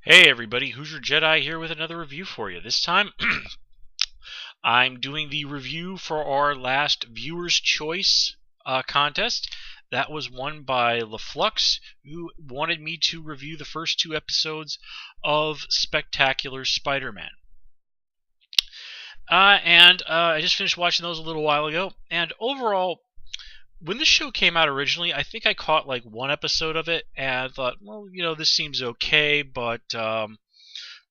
Hey everybody, Hoosier Jedi here with another review for you. This time, I'm doing the review for our last Viewer's Choice contest. That was won by LaFlux, who wanted me to review the first two episodes of Spectacular Spider-Man. I just finished watching those a little while ago, and overall, when this show came out originally, I think I caught like one episode of it and thought, well, this seems okay, but to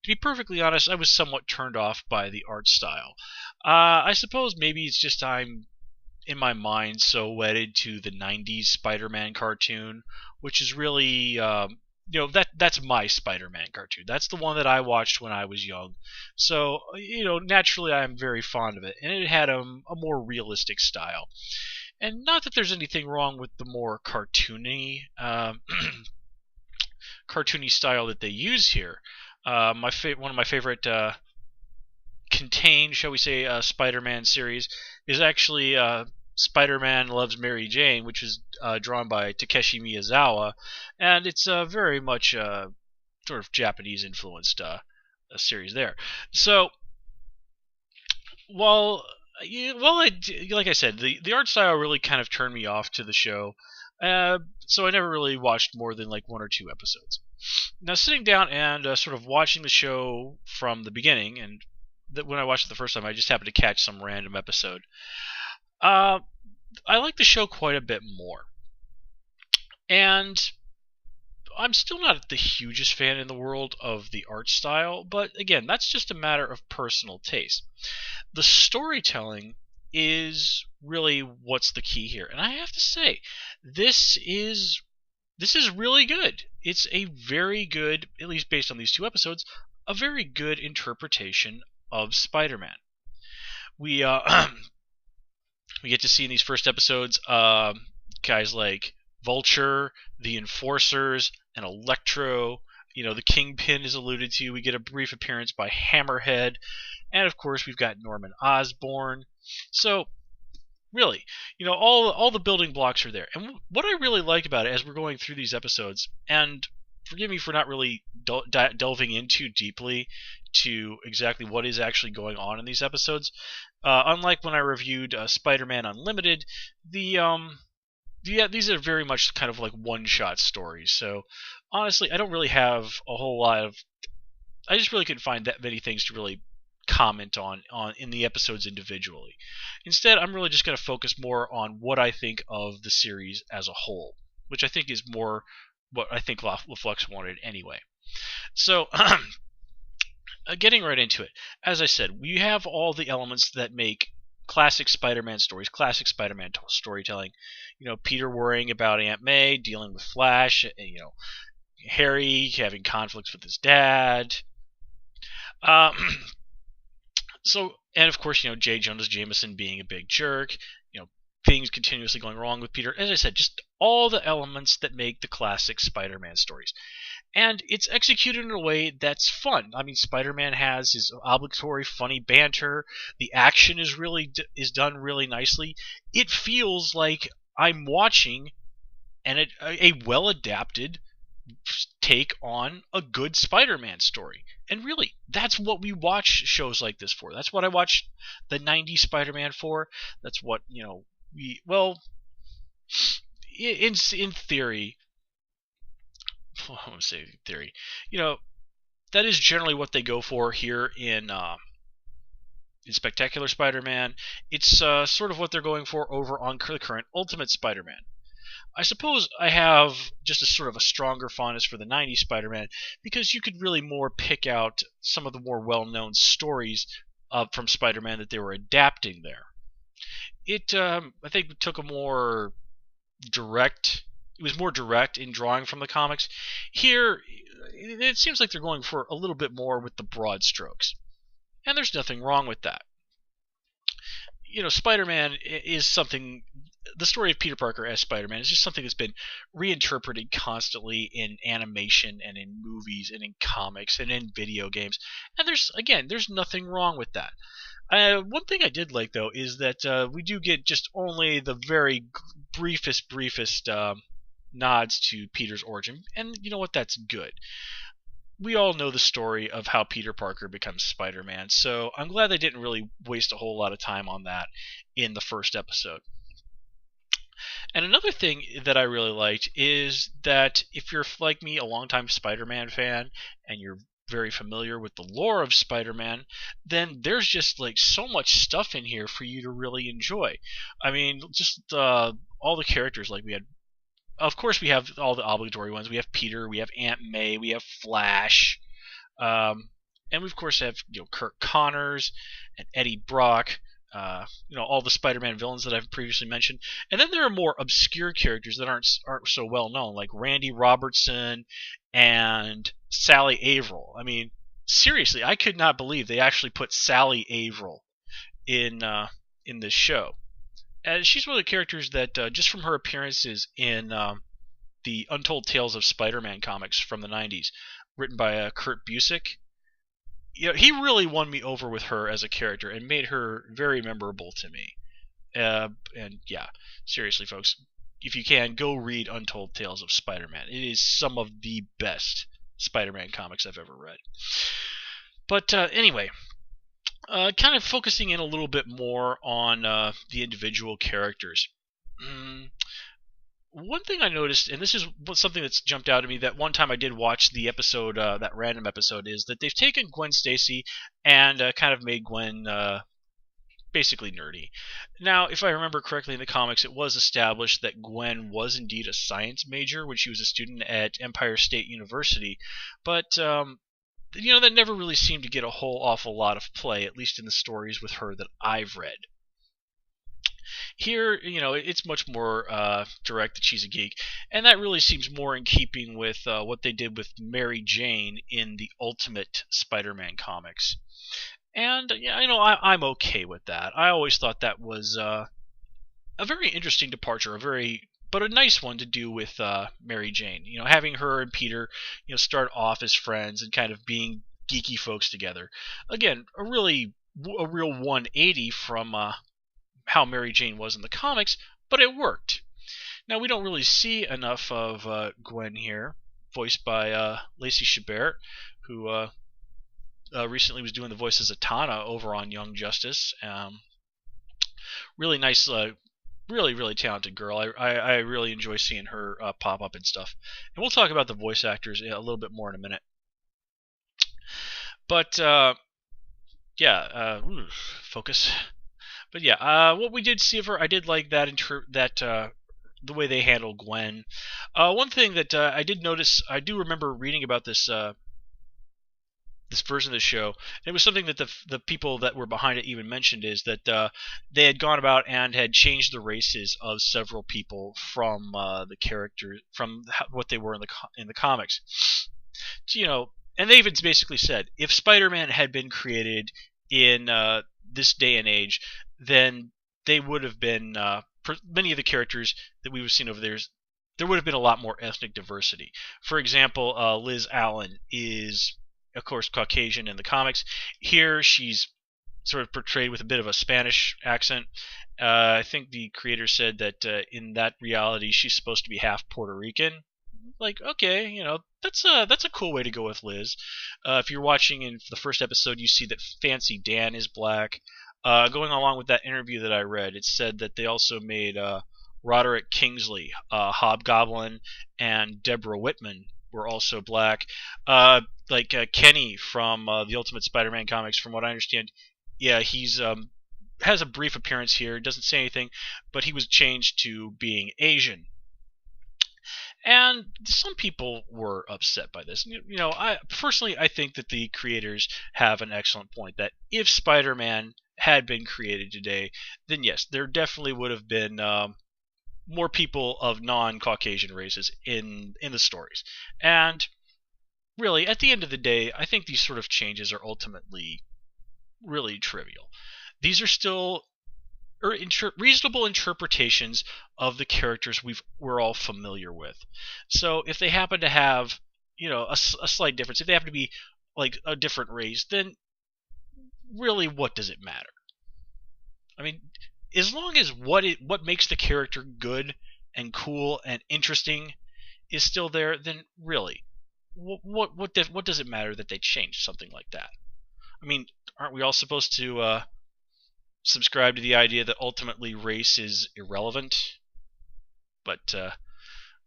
be perfectly honest, I was somewhat turned off by the art style. I suppose maybe it's just I'm in my mind so wedded to the '90s Spider-Man cartoon, which is really that's my Spider-Man cartoon. That's the one that I watched when I was young. So naturally I'm very fond of it, and it had a more realistic style. And not that there's anything wrong with the more cartoony cartoony style that they use here. One of my favorite contained, shall we say, Spider-Man series is actually Spider-Man Loves Mary Jane, which is drawn by Takeshi Miyazawa, and it's very much sort of Japanese influenced series there. So while like I said, the art style really kind of turned me off to the show, so I never really watched more than like one or two episodes. Now, sitting down and sort of watching the show from the beginning, and when I watched it the first time, I just happened to catch some random episode. I like the show quite a bit more, and I'm still not the hugest fan in the world of the art style, but again, that's just a matter of personal taste. The storytelling is really what's the key here, and I have to say, this is really good. It's a very good, at least based on these two episodes, a very good interpretation of Spider-Man. We we get to see in these first episodes guys like Vulture, the Enforcers, and Electro. The Kingpin is alluded to. We get a brief appearance by Hammerhead, and of course we've got Norman Osborn. So really, all the building blocks are there. And what I really like about it as we're going through these episodes, and forgive me for not really delving in too deeply to exactly what is actually going on in these episodes, unlike when I reviewed Spider-Man Unlimited, these are very much kind of like one-shot stories. So honestly, I don't really have a whole lot of. I just really couldn't find that many things to really comment on in the episodes individually. Instead, I'm really just going to focus more on what I think of the series as a whole, which I think is more what I think LaFlux wanted anyway. So, getting right into it, as I said, we have all the elements that make classic Spider-Man stories, classic Spider-Man storytelling. Peter worrying about Aunt May, dealing with Flash, and, Harry having conflicts with his dad. And of course, J. Jonah Jameson being a big jerk, things continuously going wrong with Peter. As I said, just all the elements that make the classic Spider-Man stories. And it's executed in a way that's fun. I mean, Spider-Man has his obligatory funny banter. The action is done really nicely. It feels like I'm watching a well-adapted take on a good Spider-Man story. And really, that's what we watch shows like this for. That's what I watched the '90s Spider-Man for. That's what, in theory, I want to say theory, that is generally what they go for here in Spectacular Spider-Man. It's sort of what they're going for over on the current Ultimate Spider-Man. I suppose I have just a sort of a stronger fondness for the '90s Spider-Man because you could really more pick out some of the more well-known stories from Spider-Man that they were adapting there. I think, took a more direct. It was more direct in drawing from the comics. Here, it seems like they're going for a little bit more with the broad strokes, and there's nothing wrong with that. Spider-Man is something. The story of Peter Parker as Spider-Man is just something that's been reinterpreted constantly in animation and in movies and in comics and in video games. And there's nothing wrong with that. One thing I did like, though, is that we do get just only the very briefest nods to Peter's origin. And you know what? That's good. we all know the story of how Peter Parker becomes Spider-Man, so I'm glad they didn't really waste a whole lot of time on that in the first episode. And another thing that I really liked is that if you're, like me, a longtime Spider-Man fan, and you're very familiar with the lore of Spider-Man, then there's just like so much stuff in here for you to really enjoy. I mean, just all the characters. Like, we had, of course, we have all the obligatory ones. We have Peter, we have Aunt May, we have Flash, and we of course have Kirk Connors and Eddie Brock. All the Spider-Man villains that I've previously mentioned, and then there are more obscure characters that aren't so well known, like Randy Robertson and Sally Averill. I mean, seriously, I could not believe they actually put Sally Averill in this show. And she's one of the characters that, just from her appearances in the Untold Tales of Spider-Man comics from the '90s, written by Kurt Busiek, he really won me over with her as a character and made her very memorable to me. And yeah, seriously, folks, if you can, go read Untold Tales of Spider-Man. It is some of the best Spider-Man comics I've ever read. But anyway, kind of focusing in a little bit more on the individual characters. One thing I noticed, and this is something that's jumped out at me, that one time I did watch the episode, that random episode, is that they've taken Gwen Stacy and kind of made Gwen basically nerdy. Now, if I remember correctly in the comics, it was established that Gwen was indeed a science major when she was a student at Empire State University, but that never really seemed to get a whole awful lot of play, at least in the stories with her that I've read. Here, it's much more direct that she's a geek, and that really seems more in keeping with what they did with Mary Jane in the Ultimate Spider-Man comics. And I'm okay with that. I always thought that was a very interesting departure, but a nice one to do with Mary Jane. Having her and Peter, start off as friends and kind of being geeky folks together. Again, a real 180 from how Mary Jane was in the comics, but it worked. Now, we don't really see enough of Gwen here, voiced by Lacey Chabert, who recently was doing the voice as Zatanna over on Young Justice. Really nice, really talented girl. I really enjoy seeing her pop up and stuff. And we'll talk about the voice actors a little bit more in a minute. But focus. But yeah, what we did see of her, I did like that the way they handled Gwen. One thing that I did notice, I do remember reading about this this version of the show, and it was something that the people that were behind it even mentioned, is that they had gone about and had changed the races of several people from the characters, from what they were in the comics. And they even basically said, if Spider-Man had been created in this day and age, then they would have been, many of the characters that we've seen over there would have been a lot more ethnic diversity. For example, Liz Allen is, of course, Caucasian in the comics. Here, she's sort of portrayed with a bit of a Spanish accent. I think the creator said that in that reality, she's supposed to be half Puerto Rican. Like, okay, that's a cool way to go with Liz. If you're watching in the first episode, you see that Fancy Dan is black. Going along with that interview that I read, it said that they also made Roderick Kingsley, Hobgoblin, and Deborah Whitman were also black. Kenny from the Ultimate Spider-Man comics, from what I understand, yeah, he's has a brief appearance here. Doesn't say anything, but he was changed to being Asian. And some people were upset by this. I personally, I think that the creators have an excellent point, that if Spider-Man had been created today, then yes, there definitely would have been more people of non-Caucasian races in the stories. And really, at the end of the day, I think these sort of changes are ultimately really trivial. These are still reasonable interpretations of the characters we're all familiar with. So if they happen to have, a slight difference, if they happen to be like a different race, then really, what does it matter? I mean, as long as what makes the character good and cool and interesting is still there, then really, what does it matter that they changed something like that? I mean, aren't we all supposed to subscribe to the idea that ultimately race is irrelevant? But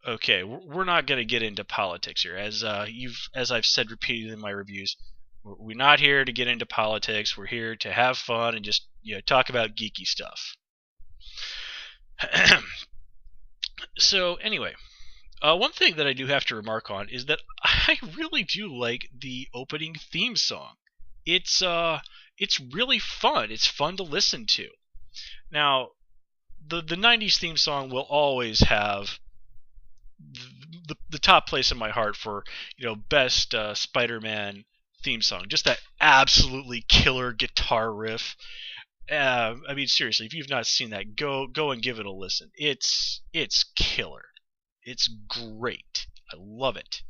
okay, we're not going to get into politics here, as I've said repeatedly in my reviews. We're not here to get into politics. We're here to have fun and just talk about geeky stuff. So anyway, one thing that I do have to remark on is that I really do like the opening theme song. It's really fun. It's fun to listen to. Now, the 90s theme song will always have the top place in my heart for best Spider-Man theme song. Just that absolutely killer guitar riff. I mean, seriously, if you've not seen that, go and give it a listen. It's killer. It's great. I love it.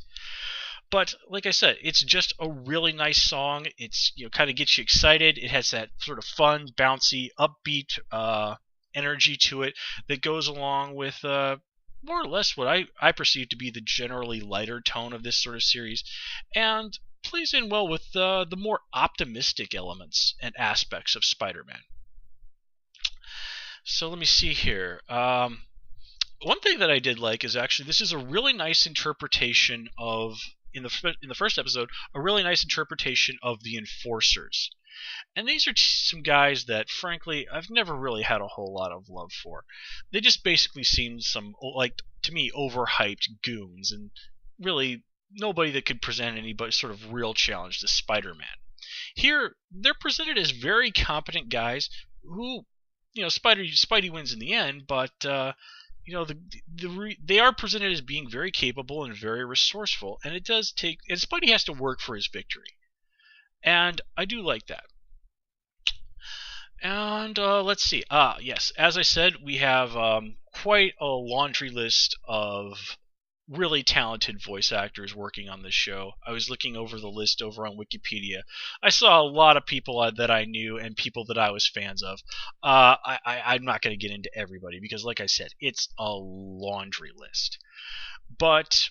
But like I said, it's just a really nice song. It's kind of gets you excited. It has that sort of fun, bouncy, upbeat energy to it that goes along with more or less what I perceive to be the generally lighter tone of this sort of series, and plays in well with the more optimistic elements and aspects of Spider-Man. So let me see here. One thing that I did like is actually this is a really nice interpretation of in the first episode, a really nice interpretation of the Enforcers. And these are some guys that, frankly, I've never really had a whole lot of love for. They just basically seem to me, overhyped goons, and really nobody that could present any sort of real challenge to Spider-Man. Here, they're presented as very competent guys who, Spidey wins in the end, but they are presented as being very capable and very resourceful, and and Spidey has to work for his victory. And I do like that. And let's see. Yes, as I said, we have quite a laundry list of really talented voice actors working on this show. I was looking over the list over on Wikipedia. I saw a lot of people that I knew and people that I was fans of. I'm not going to get into everybody because, like I said, it's a laundry list. But,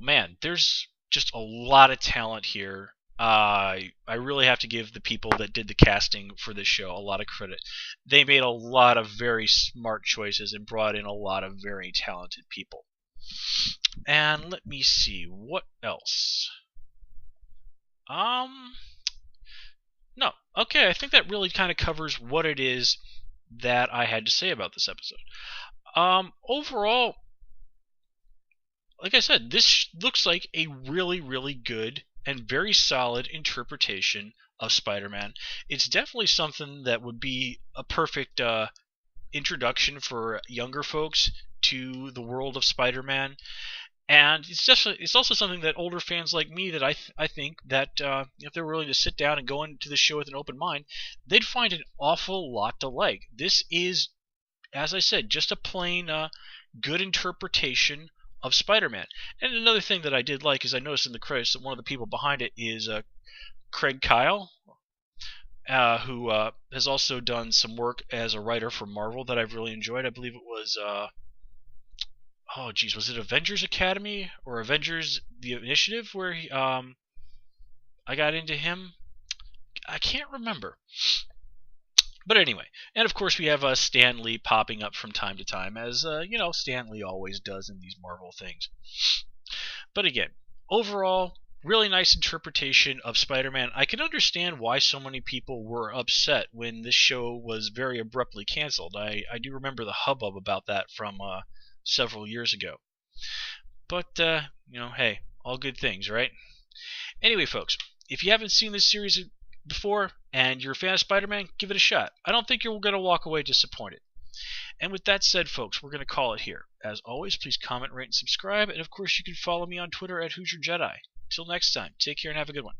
man, there's just a lot of talent here. I really have to give the people that did the casting for this show a lot of credit. They made a lot of very smart choices and brought in a lot of very talented people. And let me see, what else? No. Okay, I think that really kind of covers what it is that I had to say about this episode. Overall, like I said, this looks like a really, really good and very solid interpretation of Spider-Man. It's definitely something that would be a perfect introduction for younger folks to the world of Spider-Man, and it's also something that older fans like me that I think that if they're willing to sit down and go into the show with an open mind, they'd find an awful lot to like. This is, as I said, just a plain good interpretation of Spider-Man. And another thing that I did like is I noticed in the credits that one of the people behind it is Craig Kyle, who has also done some work as a writer for Marvel that I've really enjoyed. I believe it was was it Avengers Academy or Avengers the Initiative where I got into him? I can't remember. But anyway, and of course we have Stan Lee popping up from time to time, as Stan Lee always does in these Marvel things. But again, overall, really nice interpretation of Spider-Man. I can understand why so many people were upset when this show was very abruptly canceled. I do remember the hubbub about that from several years ago. But hey, all good things, right? Anyway, folks, if you haven't seen this series before and you're a fan of Spider-Man, give it a shot. I don't think you're going to walk away disappointed. And with that said, folks, we're going to call it here. As always, please comment, rate, and subscribe. And of course, you can follow me on Twitter at Hoosier Jedi. Till next time, take care and have a good one.